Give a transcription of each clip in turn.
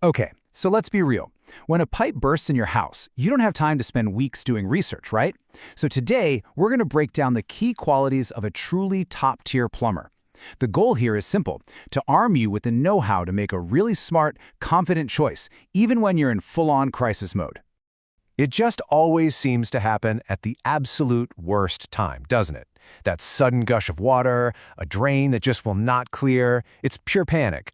Okay, so let's be real. When a pipe bursts in your house, you don't have time to spend weeks doing research, right? So today, we're going to break down the key qualities of a truly top-tier plumber. The goal here is simple, to arm you with the know-how to make a really smart, confident choice, even when you're in full-on crisis mode. It just always seems to happen at the absolute worst time, doesn't it? That sudden gush of water, a drain that just will not clear, it's pure panic.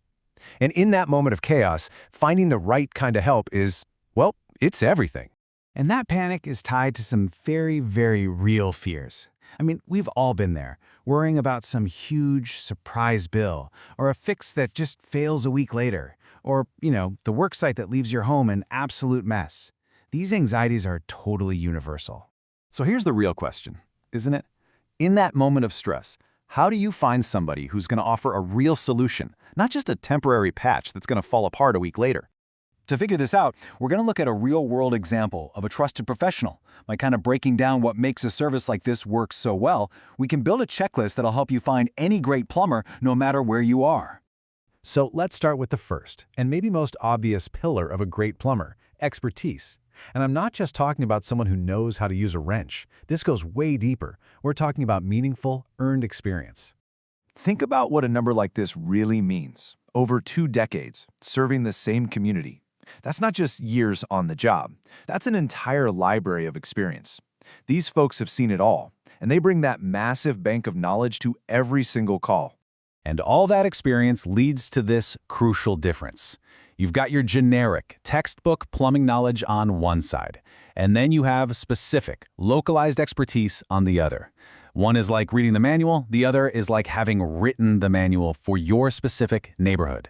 And in that moment of chaos, finding the right kind of help is, well, it's everything. And that panic is tied to some very, very real fears. I mean, we've all been there, worrying about some huge surprise bill, or a fix that just fails a week later, or, the worksite that leaves your home an absolute mess. These anxieties are totally universal. So here's the real question, isn't it? In that moment of stress, how do you find somebody who's going to offer a real solution, not just a temporary patch that's going to fall apart a week later? To figure this out, we're going to look at a real-world example of a trusted professional. By kind of breaking down what makes a service like this work so well, we can build a checklist that'll help you find any great plumber no matter where you are. So let's start with the first, and maybe most obvious pillar of a great plumber, expertise. And I'm not just talking about someone who knows how to use a wrench. This goes way deeper. We're talking about meaningful, earned experience. Think about what a number like this really means. Over 2 decades, serving the same community. That's not just years on the job. That's an entire library of experience. These folks have seen it all, and they bring that massive bank of knowledge to every single call. And all that experience leads to this crucial difference. You've got your generic, textbook plumbing knowledge on one side, and then you have specific, localized expertise on the other. One is like reading the manual, the other is like having written the manual for your specific neighborhood.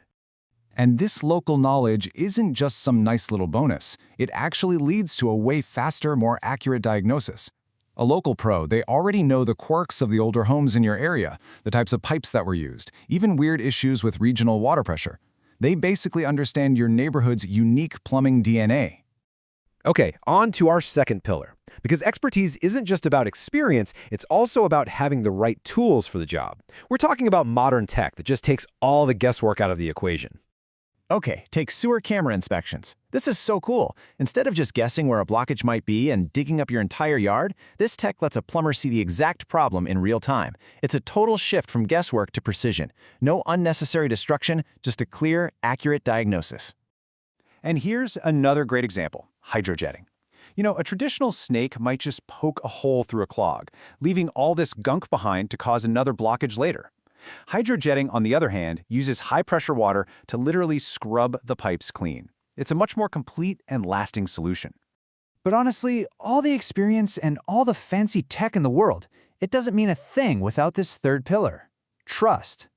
And this local knowledge isn't just some nice little bonus. It actually leads to a way faster, more accurate diagnosis. A local pro, they already know the quirks of the older homes in your area, the types of pipes that were used, even weird issues with regional water pressure. They basically understand your neighborhood's unique plumbing DNA. Okay, on to our second pillar. Because expertise isn't just about experience, it's also about having the right tools for the job. We're talking about modern tech that just takes all the guesswork out of the equation. Okay, take sewer camera inspections. This is so cool. Instead of just guessing where a blockage might be and digging up your entire yard, this tech lets a plumber see the exact problem in real time. It's a total shift from guesswork to precision. No unnecessary destruction, just a clear, accurate diagnosis. And here's another great example, hydrojetting. A traditional snake might just poke a hole through a clog, leaving all this gunk behind to cause another blockage later. Hydrojetting, on the other hand, uses high-pressure water to literally scrub the pipes clean. It's a much more complete and lasting solution. But honestly, all the experience and all the fancy tech in the world, it doesn't mean a thing without this third pillar, trust.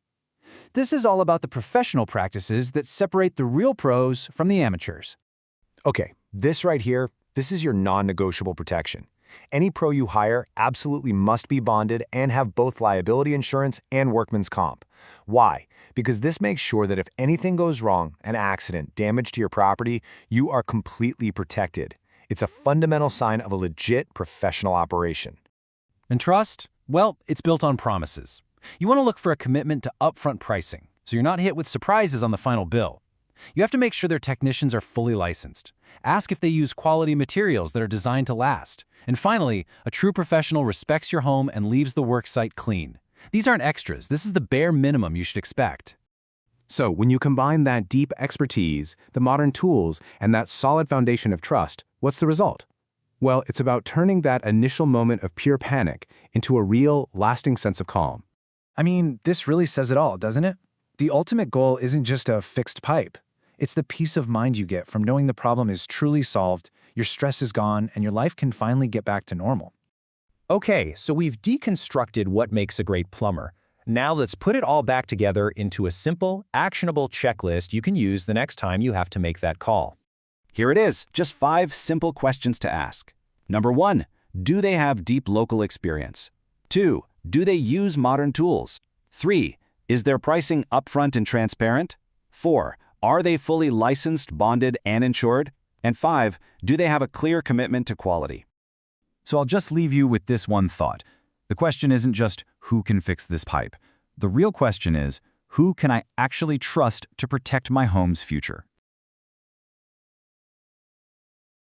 This is all about the professional practices that separate the real pros from the amateurs. Okay, this right here, this is your non-negotiable protection. Any pro you hire absolutely must be bonded and have both liability insurance and workman's comp. Why? Because this makes sure that if anything goes wrong, an accident, damage to your property, you are completely protected. It's a fundamental sign of a legit professional operation. And trust? Well, it's built on promises. You want to look for a commitment to upfront pricing, so you're not hit with surprises on the final bill. You have to make sure their technicians are fully licensed. Ask if they use quality materials that are designed to last. And finally, a true professional respects your home and leaves the worksite clean. These aren't extras. This is the bare minimum you should expect. So when you combine that deep expertise, the modern tools, and that solid foundation of trust, what's the result? Well, it's about turning that initial moment of pure panic into a real, lasting sense of calm. I mean, this really says it all, doesn't it? The ultimate goal isn't just a fixed pipe. It's the peace of mind you get from knowing the problem is truly solved, your stress is gone, and your life can finally get back to normal. Okay, so we've deconstructed what makes a great plumber. Now let's put it all back together into a simple, actionable checklist you can use the next time you have to make that call. Here it is, just 5 simple questions to ask. Number 1, do they have deep local experience? 2, do they use modern tools? 3, is their pricing upfront and transparent? 4, are they fully licensed, bonded, and insured? And 5, do they have a clear commitment to quality? So I'll just leave you with this one thought. The question isn't just who can fix this pipe. The real question is, who can I actually trust to protect my home's future?